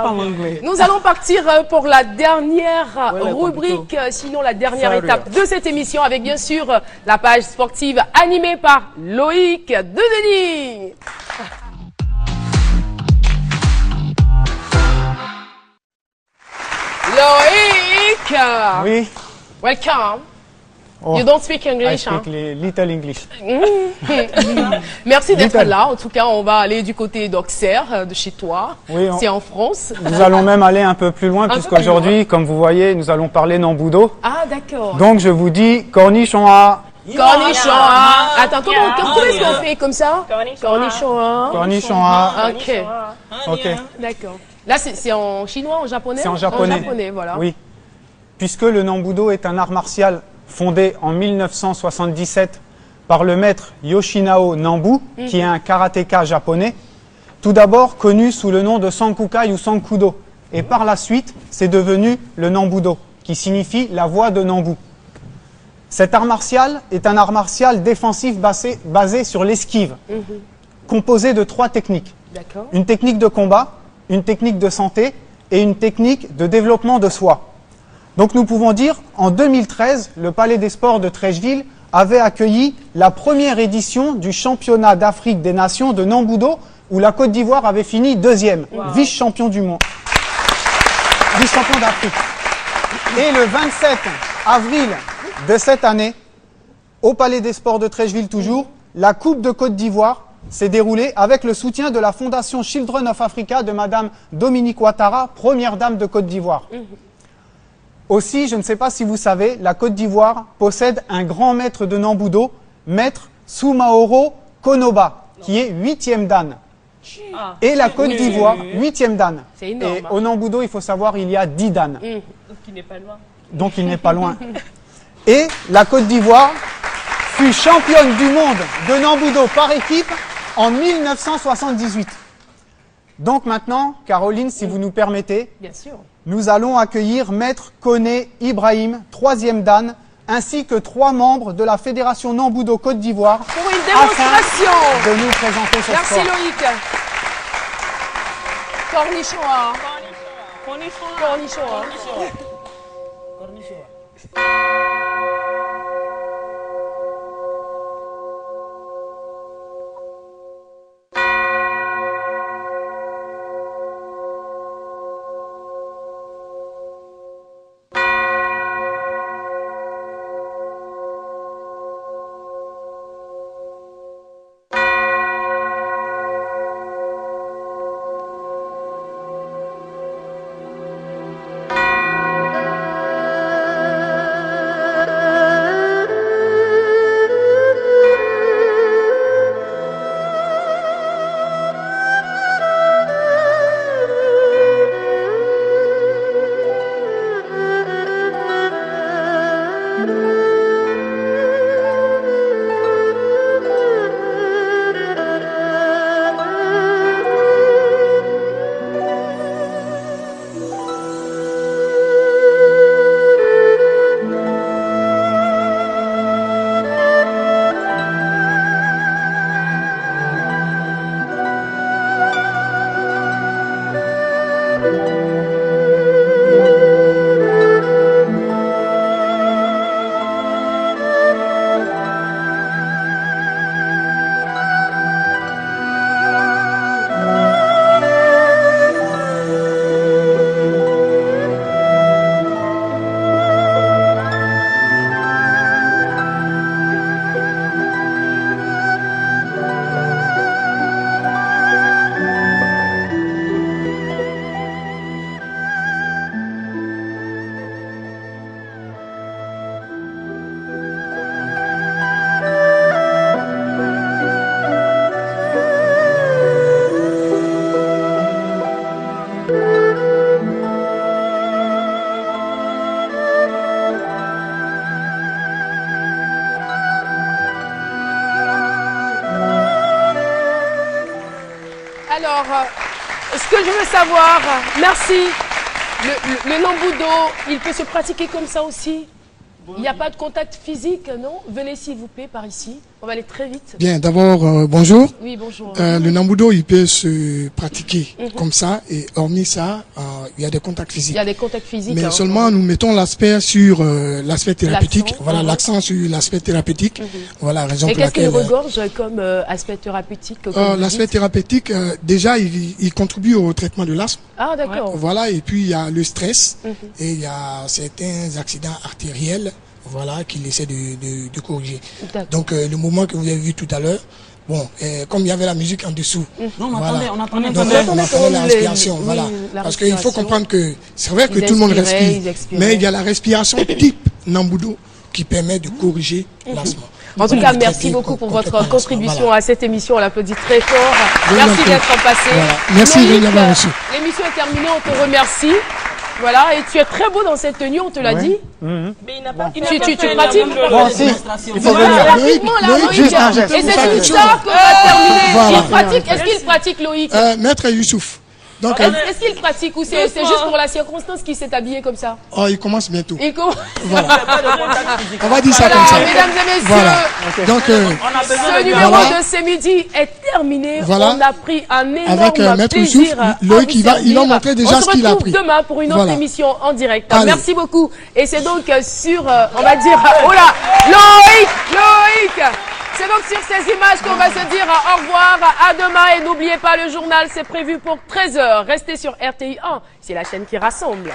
parle anglais. Nous allons partir pour la dernière rubrique, sinon la dernière étape de cette émission, avec bien sûr la page sportive animée par Loïc Denis. Loïc! Oui. Welcome. Oh, You don't speak English, I speak little English. Merci d'être là. En tout cas, on va aller du côté d'Auxerre, de chez toi. Oui, c'est en France. Nous allons même aller un peu plus loin, puisqu'aujourd'hui, comme vous voyez, nous allons parler Nambudo. Ah, d'accord. Donc, je vous dis cornichon à. Cornichon à. Attends, comment est-ce qu'on fait comme ça? Cornichon à. Cornichon à. Ok. Ok. D'accord. Là, c'est en chinois, en japonais? C'est en japonais. En japonais, voilà. Oui. Puisque le Nambudo est un art martial fondé en 1977 par le maître Yoshinao Nambu, qui est un karatéka japonais, tout d'abord connu sous le nom de Sankukai ou Sankudo. Et par la suite, c'est devenu le Nambudo, qui signifie la voie de Nambu. Cet art martial est un art martial défensif basé sur l'esquive, composé de 3 techniques. Une technique de combat, une technique de santé et une technique de développement de soi. Donc nous pouvons dire, en 2013, le Palais des Sports de Treichville avait accueilli la première édition du championnat d'Afrique des Nations de Nambudo, où la Côte d'Ivoire avait fini 2e, vice-champion du monde, vice-champion d'Afrique. Et le 27 avril de cette année, au Palais des Sports de Treichville toujours, la Coupe de Côte d'Ivoire s'est déroulée avec le soutien de la Fondation Children of Africa de Madame Dominique Ouattara, première dame de Côte d'Ivoire. Aussi, je ne sais pas si vous savez, la Côte d'Ivoire possède un grand maître de Nambudo, maître Soumaoro Konoba, qui est 8e dan. Et la Côte d'Ivoire, 8e dan. C'est énorme. Et au Nambudo, il faut savoir, il y a 10 dan. Donc il n'est pas loin. Donc il n'est pas loin. Et la Côte d'Ivoire fut championne du monde de Nambudo par équipe en 1978. Donc maintenant, Caroline, si vous nous permettez, Bien sûr. nous allons accueillir Maître Koné Ibrahim, 3e dan, ainsi que 3 membres de la Fédération Nambudo Côte d'Ivoire. Pour une démonstration. Afin de nous présenter ce Merci sport. Loïc. Cornichon à. Cornichon à. Alors, ce que je veux savoir, merci, le Nambudo, il peut se pratiquer comme ça aussi? Il n'y a pas de contact physique, non? Venez s'il vous plaît par ici. On va aller très vite. Bien, d'abord, bonjour. Oui, bonjour. Le Nambudo, il peut se pratiquer comme ça, et hormis ça, il y a des contacts physiques. Il y a des contacts physiques. Mais seulement, nous mettons l'aspect sur l'aspect thérapeutique. Voilà, Mhm. l'accent sur l'aspect thérapeutique. Voilà, raison Et pour qu'est-ce qu'il laquelle... regorge comme aspect thérapeutique comme vous L'aspect dites thérapeutique, déjà, il contribue au traitement de l'asthme. Ah, d'accord. Voilà, et puis il y a le stress, Mhm. et il y a certains accidents artériels, voilà, qu'il essaie de corriger. D'accord. Donc, le mouvement que vous avez vu tout à l'heure, bon, comme il y avait la musique en dessous, Non, voilà. on entendait. Donc, on entendait la respiration, voilà. Parce qu'il faut comprendre que c'est vrai que Ils tout le monde inspiraient, respire, ils expiraient. mais il y a la respiration type Nambudo qui permet de corriger l'asthme. En tout Voilà, cas, de merci traiter beaucoup pour complètement votre l'asthme. contribution Voilà. à cette émission. On l'applaudit très fort. Je vous Merci en prie. d'être passé. Voilà. Merci de Loïc, nous avoir reçus. l'émission est terminée, on te remercie. Voilà, et tu es très beau dans cette tenue, on te l'a Ouais. dit. Mhm. Mais il n'a pas Tu pratiques Bon, si. Il faut Voilà, venir. rapidement, là, Loïc, Loïc. juste un geste. Et c'est Juste une un star qu'on va terminer. Voilà. Il pratique, est-ce qu'il pratique, Loïc? Maître Youssouf. Donc, Est-ce qu'il pratique ou c'est juste pour la circonstance qu'il s'est habillé comme ça? il commence bientôt. Il commence. Voilà. pas de contact physique. On va dire ça Voilà, comme ça. mesdames et messieurs. Voilà. Donc, On a besoin Ce de numéro Voilà. de ce midi est terminé. Voilà. On a pris un énorme Avec, Maître plaisir Youssouf, à Loïc, vous il va servir. montrer déjà ce qu'il a On se pris. retrouve demain pour une autre Voilà. émission en direct. Allez. Merci beaucoup. Et c'est donc sur, on va dire, oh là, Loïc. C'est donc sur ces images qu'on va se dire au revoir, à demain et n'oubliez pas le journal, c'est prévu pour 13h. Restez sur RTI 1, c'est la chaîne qui rassemble.